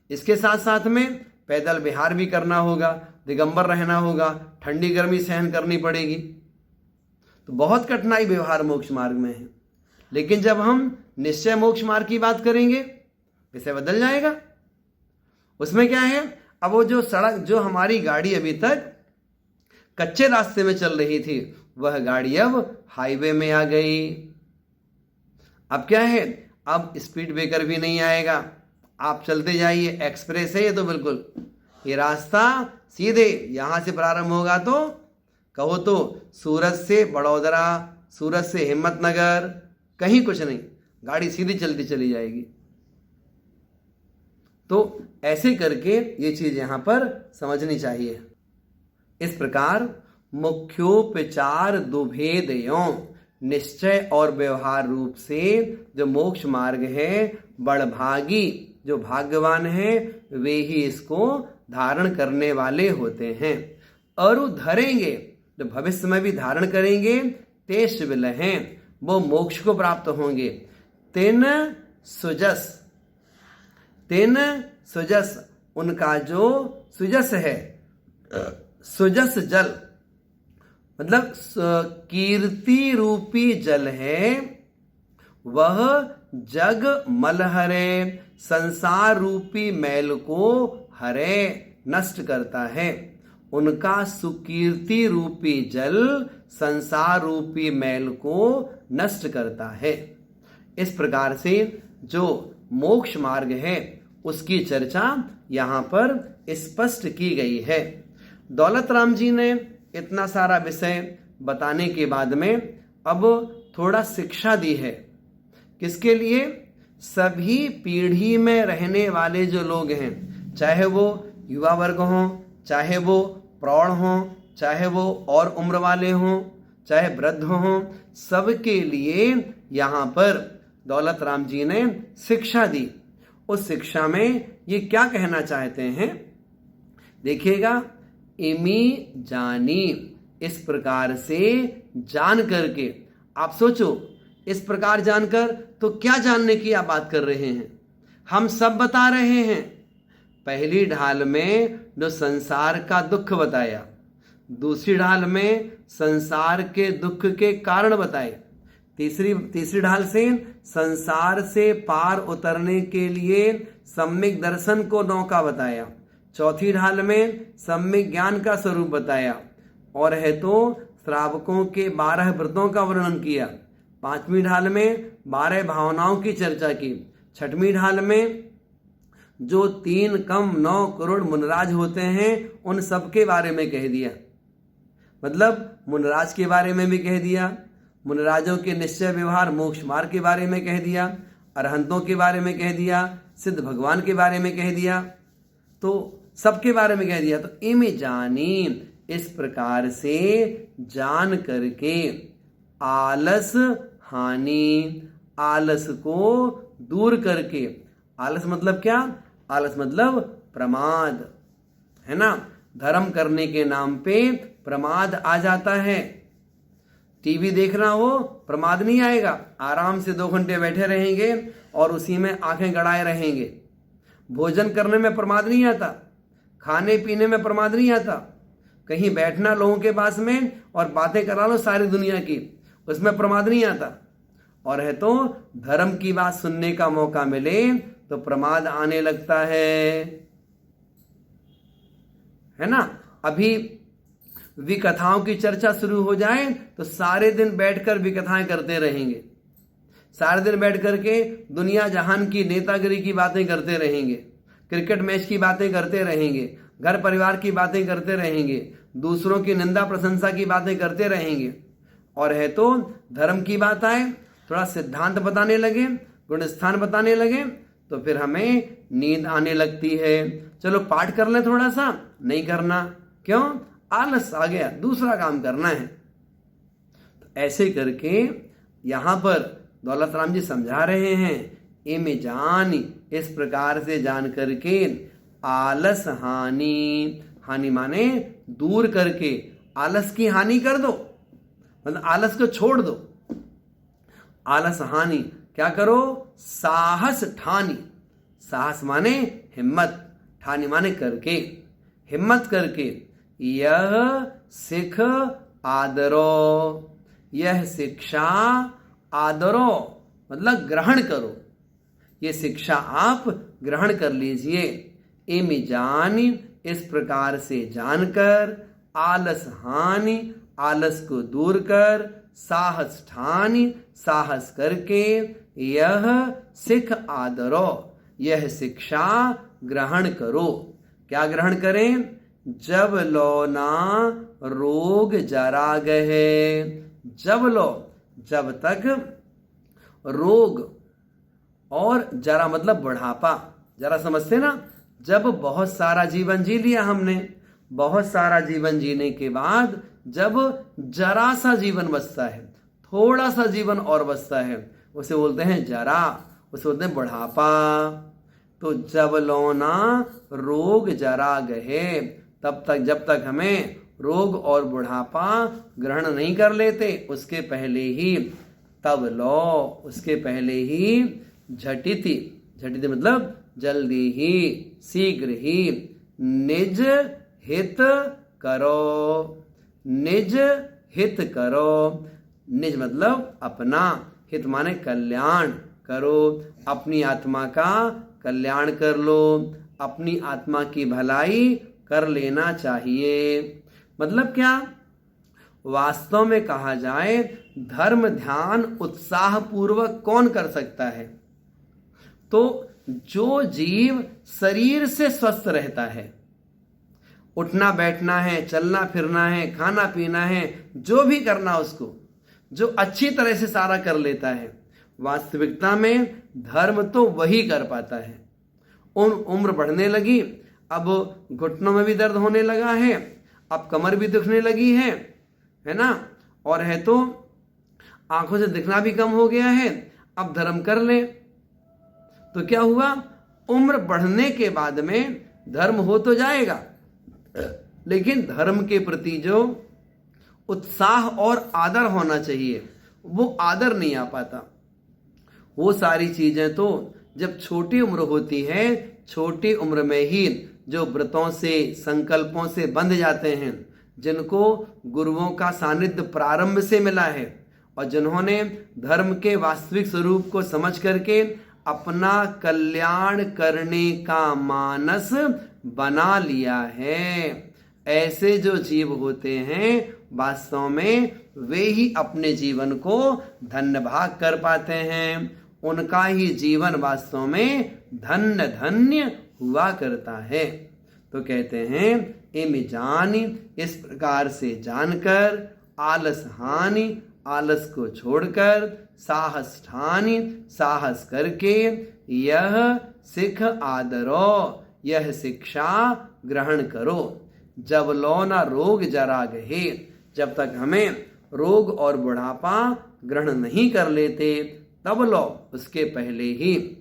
इसके साथ साथ में पैदल विहार भी करना होगा, दिगंबर रहना होगा, ठंडी गर्मी सहन करनी पड़ेगी। तो बहुत कठिनाई व्यवहार मोक्ष मार्ग में है। लेकिन जब हम निश्चय मोक्ष मार्ग की बात करेंगे, विषय बदल जाएगा। उसमें क्या है? अब वो जो सड़क, जो हमारी गाड़ी अभी तक कच्चे रास्ते में चल रही थी, वह गाड़ी अब हाईवे में आ गई। अब क्या है? अब स्पीड ब्रेकर भी नहीं आएगा, आप चलते जाइए, एक्सप्रेस है ये तो बिल्कुल, ये रास्ता सीधे यहां से प्रारंभ होगा तो कहो तो सूरत से बड़ौदरा, सूरत से हिम्मतनगर, कहीं कुछ नहीं, गाड़ी सीधी चलती चली जाएगी। तो ऐसे करके ये चीज यहां पर समझनी चाहिए। इस प्रकार मुख्योपचार दुभेदयों, निश्चय और व्यवहार रूप से जो मोक्ष मार्ग है, बड़भागी जो भाग्यवान है वे ही इसको धारण करने वाले होते हैं। अरु धरेंगे, जो भविष्य में भी धारण करेंगे, ते शिव लहें, वो मोक्ष को प्राप्त होंगे। तेन सुजस, तेन सुजस, उनका जो सुजस है, सुजस जल मतलब कीर्ति रूपी जल है, वह जग मल हरे, संसार रूपी मैल को हरे, नष्ट करता है। उनका सुकीर्ति रूपी जल संसार रूपी मैल को नष्ट करता है। इस प्रकार से जो मोक्ष मार्ग है उसकी चर्चा यहाँ पर स्पष्ट की गई है। दौलत राम जी ने इतना सारा विषय बताने के बाद में अब थोड़ा शिक्षा दी है। किसके लिए? सभी पीढ़ी में रहने वाले जो लोग हैं, चाहे वो युवा वर्ग हों, चाहे वो प्रौढ़ हों, चाहे वो और उम्र वाले हों, चाहे वृद्ध हों, सबके लिए यहाँ पर दौलत राम जी ने शिक्षा दी। उस शिक्षा में ये क्या कहना चाहते हैं देखिएगा, इमी जानी, इस प्रकार से जान करके, आप सोचो इस प्रकार जानकर तो क्या जानने की आप बात कर रहे हैं? हम सब बता रहे हैं। पहली ढाल में जो संसार का दुख बताया, दूसरी ढाल में संसार के दुख के कारण बताए, तीसरी ढाल से संसार से पार उतरने के लिए सम्यक दर्शन को नौका बताया, चौथी ढाल में सम्यक ज्ञान का स्वरूप बताया, और है तो श्रावकों के 12 व्रतों का वर्णन किया, पांचवी ढाल में 12 भावनाओं की चर्चा की, छठवीं ढाल में जो 3 कम 9 करोड़ मुनराज होते हैं उन सब के बारे में कह दिया। मतलब मुनराज के बारे में भी कह दिया, मुनराजों के निश्चय व्यवहार मोक्ष मार्ग के बारे में कह दिया, अरहंतों के बारे में कह दिया, सिद्ध भगवान के बारे में कह दिया। तो सबके बारे में कह दिया। तो इम जानी, इस प्रकार से जान करके, आलस हानि, आलस को दूर करके। आलस मतलब क्या? आलस मतलब प्रमाद, है ना। धर्म करने के नाम पे प्रमाद आ जाता है। टीवी देखना हो, प्रमाद नहीं आएगा, आराम से 2 घंटे बैठे रहेंगे और उसी में आंखें गड़ाए रहेंगे। भोजन करने में प्रमाद नहीं आता, खाने पीने में प्रमाद नहीं आता, कहीं बैठना लोगों के पास में और बातें करा लो सारी दुनिया की, उसमें प्रमाद नहीं आता। और है तो धर्म की बात सुनने का मौका मिले तो प्रमाद आने लगता है ना। अभी विकथाओं की चर्चा शुरू हो जाए तो सारे दिन बैठकर विकथाएं करते रहेंगे, सारे दिन बैठ करके दुनिया जहान की नेतागिरी की बातें करते रहेंगे, क्रिकेट मैच की बातें करते रहेंगे, घर परिवार की बातें करते रहेंगे, दूसरों की निंदा प्रशंसा की बातें करते रहेंगे। और है तो धर्म की बात आए, थोड़ा सिद्धांत बताने लगे, गुण स्थान बताने लगे तो फिर हमें नींद आने लगती है। चलो पाठ कर लें थोड़ा सा, नहीं करना, क्यों? आलस आ गया, दूसरा काम करना है। तो ऐसे करके यहां पर दौलत राम जी समझा रहे हैं, इम जानी, इस प्रकार से जान करके, आलस हानि, हानि माने दूर करके, आलस की हानि कर दो, मतलब आलस को छोड़ दो। आलस हानि क्या करो? साहस ठानी, साहस माने हिम्मत, ठानी माने करके, हिम्मत करके, यह सिख आदरो, यह शिक्षा आदरो मतलब ग्रहण करो, ये शिक्षा आप ग्रहण कर लीजिए। इम जानी, इस प्रकार से जानकर, आलस हानि, आलस को दूर कर, साहस ठानी, साहस करके, यह सिख आदरो, यह शिक्षा ग्रहण करो। क्या ग्रहण करें? जब लो ना रोग जरा गहे, जब लो, जब तक रोग, और जरा मतलब बुढ़ापा, जरा समझते ना, जब बहुत सारा जीवन जी लिया हमने, बहुत सारा जीवन जीने के बाद जब जरा सा जीवन बचता है, थोड़ा सा जीवन और बचता है, उसे बोलते हैं जरा, उसे बोलते हैं बुढ़ापा। तो जब लोना रोग जरा गहे, तब तक, जब तक हमें रोग और बुढ़ापा ग्रहण नहीं कर लेते, उसके पहले ही, तब लो, उसके पहले ही, झटिति, झटिति मतलब जल्दी ही, शीघ्र ही, निज हित करो, निज हित करो, निज मतलब अपना, हित माने कल्याण करो, अपनी आत्मा का कल्याण कर लो, अपनी आत्मा की भलाई कर लेना चाहिए। मतलब क्या? वास्तव में कहा जाए, धर्म ध्यान उत्साह पूर्वक कौन कर सकता है? तो जो जीव शरीर से स्वस्थ रहता है, उठना बैठना है, चलना फिरना है, खाना पीना है, जो भी करना उसको, जो अच्छी तरह से सारा कर लेता है, वास्तविकता में धर्म तो वही कर पाता है। उम्र बढ़ने लगी, अब घुटनों में भी दर्द होने लगा है, अब कमर भी दुखने लगी है ना, और है तो आंखों से दिखना भी कम हो गया है, अब धर्म कर ले। तो क्या हुआ? उम्र बढ़ने के बाद में धर्म हो तो जाएगा, लेकिन धर्म के प्रति जो उत्साह और आदर होना चाहिए, वो आदर नहीं आ पाता। वो सारी चीजें तो जब छोटी उम्र होती है, छोटी उम्र में ही जो व्रतों से, संकल्पों से बंध जाते हैं, जिनको गुरुओं का सानिध्य प्रारंभ से मिला है और जिन्होंने धर्म के वास्तविक स्वरूप को समझ करके अपना कल्याण करने का मानस बना लिया है, ऐसे जो जीव होते हैं, वास्तव में वे ही अपने जीवन को धन्य भाग कर पाते हैं। उनका ही जीवन वास्तव में धन्य धन्य हुआ करता है। तो कहते हैं, इम जानी, इस प्रकार से जानकर, आलस हानि, आलस को छोड़कर, साहस ठानी, साहस करके, यह सिख आदरो, यह शिक्षा ग्रहण करो। जब लो न रोग जरा गहे, जब तक हमें रोग और बुढ़ापा ग्रहण नहीं कर लेते तब लो, उसके पहले ही।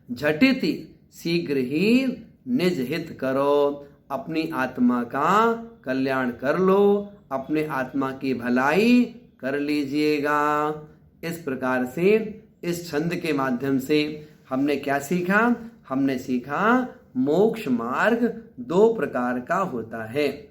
झटिति शीघ्र ही निज हित करो, अपनी आत्मा का कल्याण कर लो, अपने आत्मा की भलाई कर लीजिएगा। इस प्रकार से इस छंद के माध्यम से हमने क्या सीखा? हमने सीखा मोक्ष मार्ग दो प्रकार का होता है,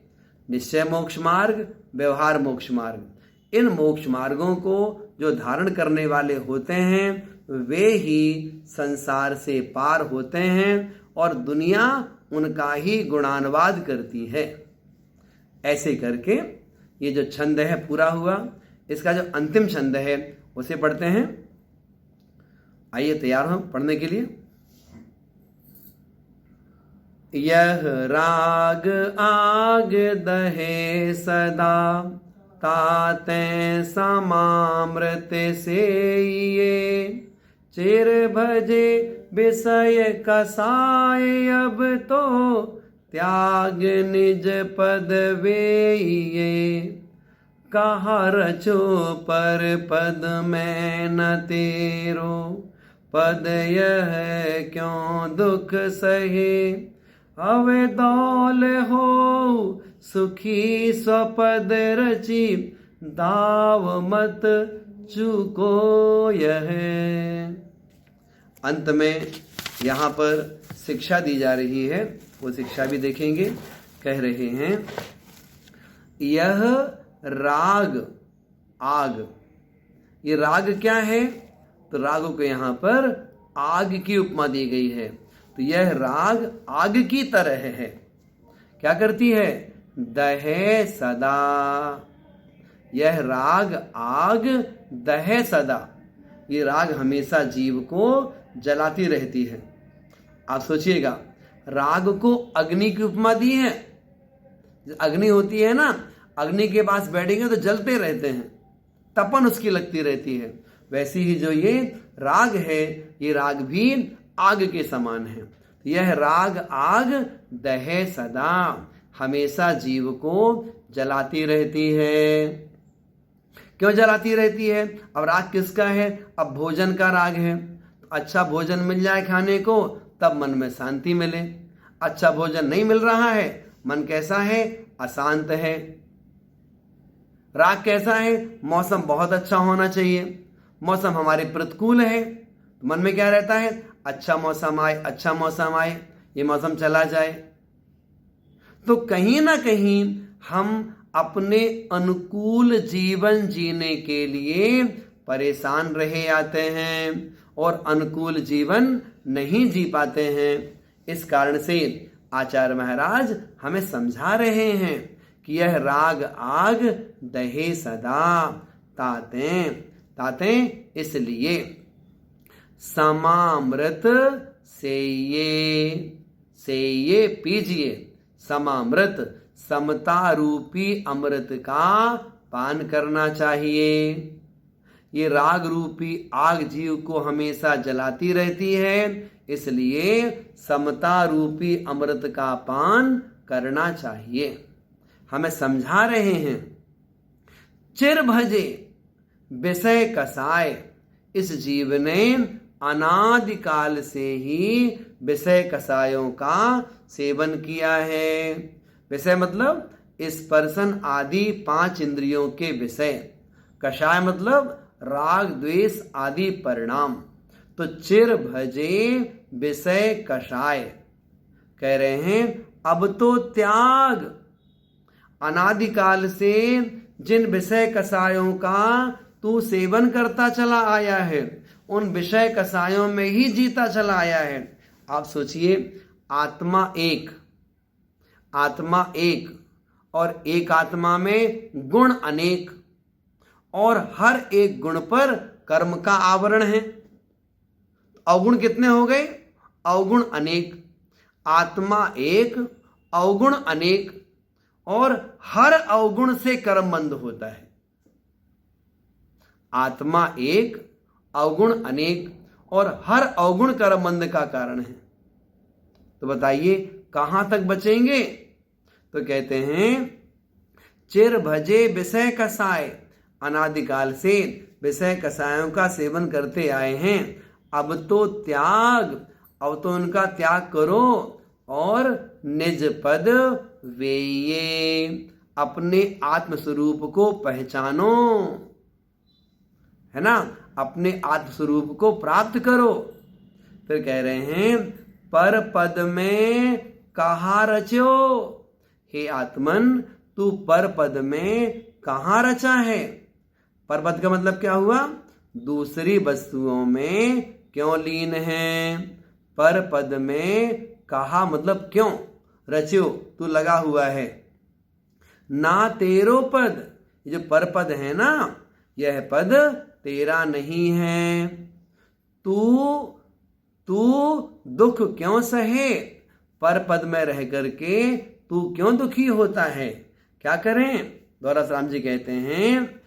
निश्चय मोक्ष मार्ग, व्यवहार मोक्ष मार्ग। इन मोक्ष मार्गों को जो धारण करने वाले होते हैं वे ही संसार से पार होते हैं और दुनिया उनका ही गुणानुवाद करती है। ऐसे करके ये जो छंद है पूरा हुआ। इसका जो अंतिम छंद है उसे पढ़ते हैं। आइए तैयार हो पढ़ने के लिए। यह राग आग दहे सदा, ताते समामृत से ये। चिर भजे विषय कसाय, अब तो त्याग निज पद वेये। कहा रचो पर पद में न तेरो, पद यह क्यों दुख सहे। अवे दौल हो सुखी स्वपद रची, दाव मत चूको यह। अंत में यहाँ पर शिक्षा दी जा रही है, वो शिक्षा भी देखेंगे। कह रहे हैं यह राग आग, ये राग क्या है? तो राग को यहाँ पर आग की उपमा दी गई है। तो यह राग आग की तरह है। क्या करती है? दहे सदा। यह राग आग दहे सदा, ये राग हमेशा जीव को जलाती रहती है। आप सोचिएगा, राग को अग्नि की उपमा दी है। अग्नि होती है ना, अग्नि के पास बैठेंगे तो जलते रहते हैं, तपन उसकी लगती रहती है। वैसी ही जो ये राग है, ये राग भी आग के समान है। यह राग आग दहे सदा, हमेशा जीव को जलाती रहती है। क्यों जलाती रहती है? अब राग किसका है? अब भोजन का राग है। अच्छा भोजन मिल जाए खाने को तब मन में शांति मिले। अच्छा भोजन नहीं मिल रहा है, मन कैसा है? अशांत है। राग कैसा है? मौसम बहुत अच्छा होना चाहिए, मौसम हमारे प्रतिकूल है तो मन में क्या रहता है? अच्छा मौसम आए, अच्छा मौसम आए, ये मौसम चला जाए। तो कहीं ना कहीं हम अपने अनुकूल जीवन जीने के लिए परेशान रहे आते हैं और अनुकूल जीवन नहीं जी पाते हैं। इस कारण से आचार्य महाराज हमें समझा रहे हैं कि यह राग आग दहे सदा, ताते इसलिए समामृत से ये पीजिए। समामृत, समता रूपी अमृत का पान करना चाहिए। ये राग रूपी आग जीव को हमेशा जलाती रहती है, इसलिए समता रूपी अमृत का पान करना चाहिए। हमें समझा रहे हैं चिर भजे विषय कसाय। इस जीव ने अनादिकाल से ही विषय कसायों का सेवन किया है। विषय मतलब स्पर्शन आदि 5 इंद्रियों के विषय। कषाय मतलब राग द्वेष आदि परिणाम। तो चिर भजे विषय कषाय, कह रहे हैं अब तो त्याग। अनादिकाल से जिन विषय कषायों का तू सेवन करता चला आया है, उन विषय कषायों में ही जीता चला आया है। आप सोचिए, आत्मा एक और एक आत्मा में गुण अनेक, और हर एक गुण पर कर्म का आवरण है। अवगुण कितने हो गए? अवगुण अनेक। आत्मा एक, अवगुण अनेक, और हर अवगुण से कर्म बंध होता है। आत्मा एक, अवगुण अनेक, और हर अवगुण कर्म बंध का कारण है। तो बताइए कहाँ तक बचेंगे? तो कहते हैं चिर भजे विषय कसाय, अनादिकाल से विषय कसायों का सेवन करते आए हैं। अब तो उनका त्याग करो और निज पद वेये, अपने आत्मस्वरूप को पहचानो, है ना, अपने आत्मस्वरूप को प्राप्त करो। फिर कह रहे हैं पर पद में कहाँ रचो, हे आत्मन तू पर पद में कहाँ रचा है? पर पद का मतलब क्या हुआ? दूसरी वस्तुओं में क्यों लीन है? पर पद में कहा मतलब क्यों? रच्यो तू लगा हुआ है। ना तेरो पद, ये जो पर पद है ना, यह पद तेरा नहीं है। तू दुख क्यों सहे? पर पद में रह करके तू क्यों दुखी होता है? क्या करें? दौलत राम जी कहते हैं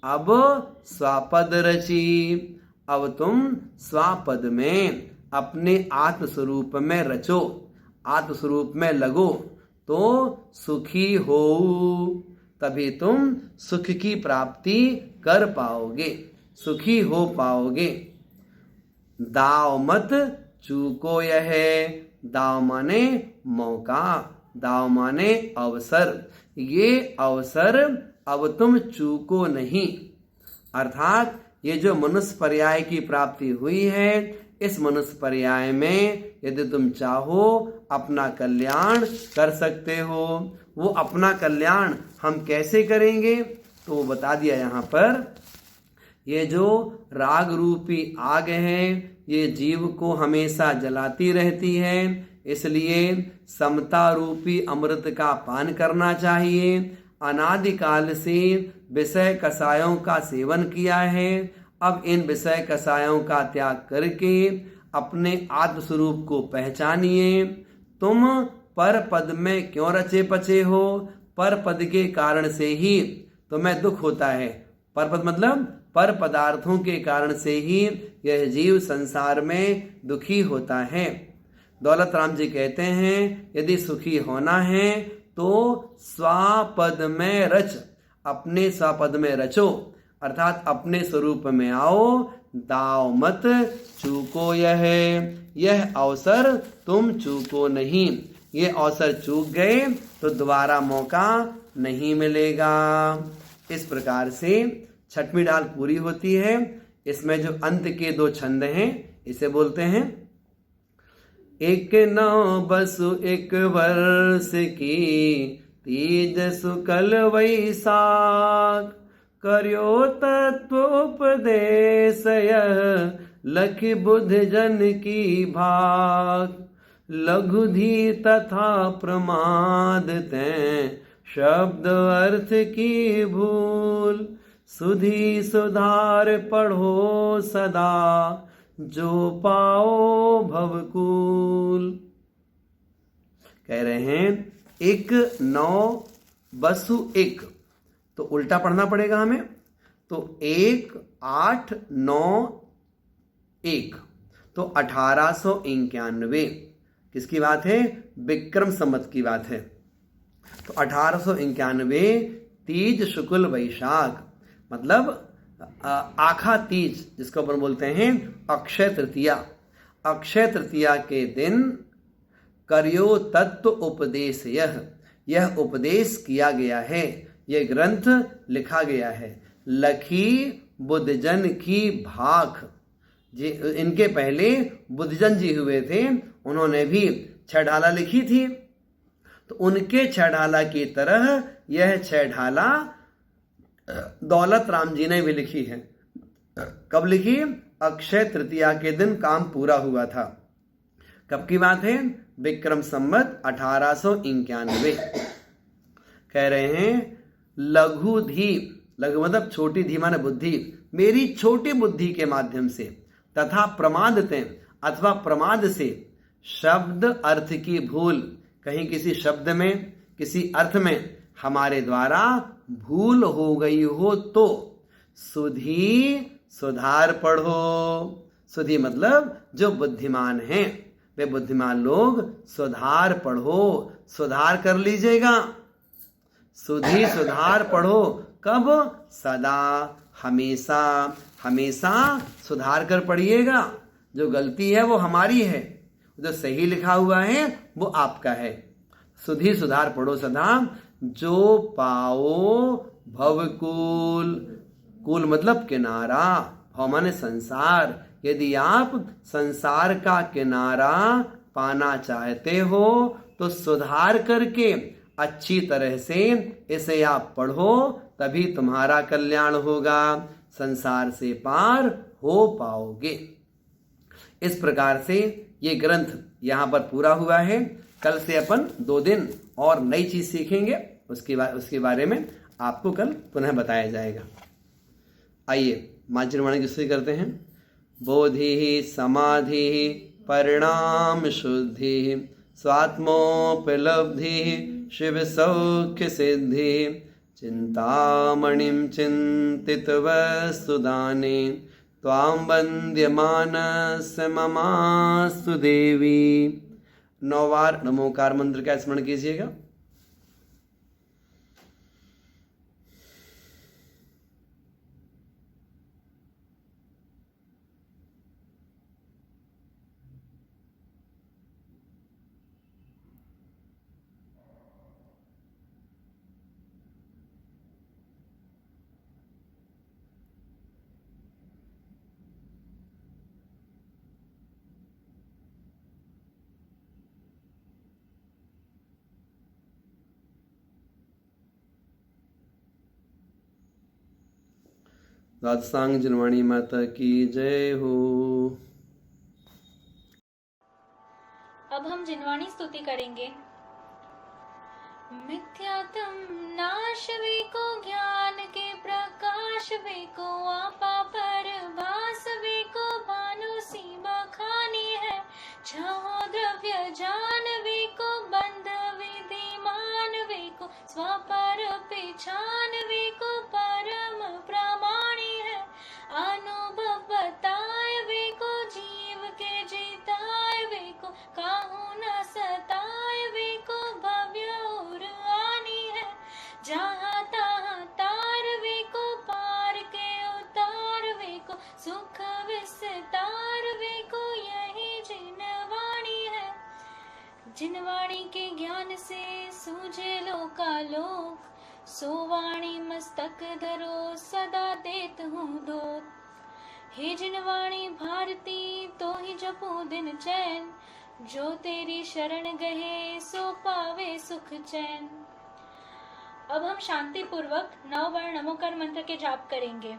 अब स्वापद रची, अब तुम स्वापद में अपने आत्मस्वरूप में रचो, आत्मस्वरूप में लगो तो सुखी हो, तभी तुम सुख की प्राप्ति कर पाओगे, सुखी हो पाओगे। दाव मत चूको यह, दाव माने मौका, दाव माने अवसर, ये अवसर अब तुम चूको नहीं। अर्थात ये जो मनुष्य पर्याय की प्राप्ति हुई है, इस मनुष्य पर्याय में यदि तुम चाहो अपना कल्याण कर सकते हो। वो अपना कल्याण हम कैसे करेंगे? तो वो बता दिया यहाँ पर। ये जो राग रूपी आग है, ये जीव को हमेशा जलाती रहती है, इसलिए समता रूपी अमृत का पान करना चाहिए। अनादिकाल से विषय कसायों का सेवन किया है, अब इन विषय कसायों का त्याग करके अपने आत्मस्वरूप को पहचानिए। तुम पर पद में क्यों रचे पचे हो? पर पद के कारण से ही तुम्हें दुख होता है। पर पद मतलब पर पदार्थों के कारण से ही यह जीव संसार में दुखी होता है। दौलत राम जी कहते हैं यदि सुखी होना है तो स्वापद में रच, अपने स्वापद में रचो, अर्थात अपने स्वरूप में आओ। दाव मत चूको यह अवसर तुम चूको नहीं। ये अवसर चूक गए तो दोबारा मौका नहीं मिलेगा। इस प्रकार से छठवीं डाल पूरी होती है। इसमें जो अंत के दो छंद हैं इसे बोलते हैं। एक नौ बसु एक वर्ष की तीज सुकल वैसाख, कर्यो तत्वोपदेश यह लख बुध जन की भाग। लघुधी तथा प्रमाद तें शब्द अर्थ की भूल, सुधी सुधार पढ़ो सदा जो पाओ भवकूल। कह रहे हैं एक नौ बसु एक, तो उल्टा पढ़ना पड़ेगा हमें। तो 1 8 9 1, तो 1891 किसकी बात है? विक्रम संवत की बात है। तो 1891 तीज शुक्ल वैशाख, मतलब आखा तीज, जिसको अपन बोलते हैं अक्षय तृतीया। अक्षय तृतीया के दिन कर्यो तत्व उपदेश, यह उपदेश किया गया है, यह ग्रंथ लिखा गया है। लखी बुद्धजन की भाख, जी इनके पहले बुद्धजन जी हुए थे, उन्होंने भी 6 ढाला लिखी थी। तो उनके 6 ढाला की तरह यह 6 ढाला दौलत राम जी ने भी लिखी है। कब लिखी? अक्षय तृतीया के दिन काम पूरा हुआ था। कब की बात है? विक्रम संवत 1891। कह रहे हैं लघु धी, लघु मतलब छोटी धी माने बुद्धि, मेरी छोटी बुद्धि के माध्यम से, तथा प्रमादते अथवा प्रमाद से शब्द अर्थ की भूल, कहीं किसी शब्द में किसी अर्थ में हमारे द्वारा भूल हो गई हो तो सुधी सुधार पढ़ो। सुधी मतलब जो बुद्धिमान हैं, वे बुद्धिमान लोग सुधार पढ़ो, सुधार कर लीजिएगा। सुधी सुधार पढ़ो, कब? सदा, हमेशा, हमेशा सुधार कर पढ़िएगा। जो गलती है वो हमारी है, जो सही लिखा हुआ है वो आपका है। सुधी सुधार पढ़ो सदा, जो पाओ भवकूल। कूल मतलब किनारा, भव माने संसार। यदि आप संसार का किनारा पाना चाहते हो तो सुधार करके अच्छी तरह से इसे आप पढ़ो, तभी तुम्हारा कल्याण होगा, संसार से पार हो पाओगे। इस प्रकार से ये ग्रंथ यहाँ पर पूरा हुआ है। कल से अपन 2 दिन और नई चीज सीखेंगे, उसके बारे में आपको कल पुनः बताया जाएगा। आइए मार्जनवाणी की स्तुति करते हैं। बोधि समाधि परिणाम शुद्धि स्वात्मोपलब्धि शिव सौख्य सिद्धि चिंतामणिं चिंतित वस्तुदाने त्वां वन्द्यमानस्य ममास्तु देवी। 9 बार नमोकार मंत्र का स्मरण कीजिएगा। राजसांग जनवाणी माता की जय हो। अब हम जिनवाणी स्तुति करेंगे। मिथ्यात्म नाश वे को ज्ञान के प्रकाश वे को आपा पर भास वे को भानु सीमा खानी है। छहो द्रव्य जान वे को बंध विधि मान वे को स्वपर पहचान वे को परम प्रमाणी है। अनुभव बताए वे को जीव के जीताए वे को काहू न सताए वे को भव्य और आनी है। जहाँ तहाँ तार वे को पार के उतार वे को सुख विस्तार वे को यही जिनवाणी है। जिनवाणी के ज्ञान से सूझे लोकालोक सो वाणी मस्तक धरो सदा देत हूँ धोत। हे जिनवाणी भारती तो ही जपो दिन चैन जो तेरी शरण गए सो पावे सुख चैन। अब हम शांति पूर्वक 9 बार नमोकार मंत्र के जाप करेंगे।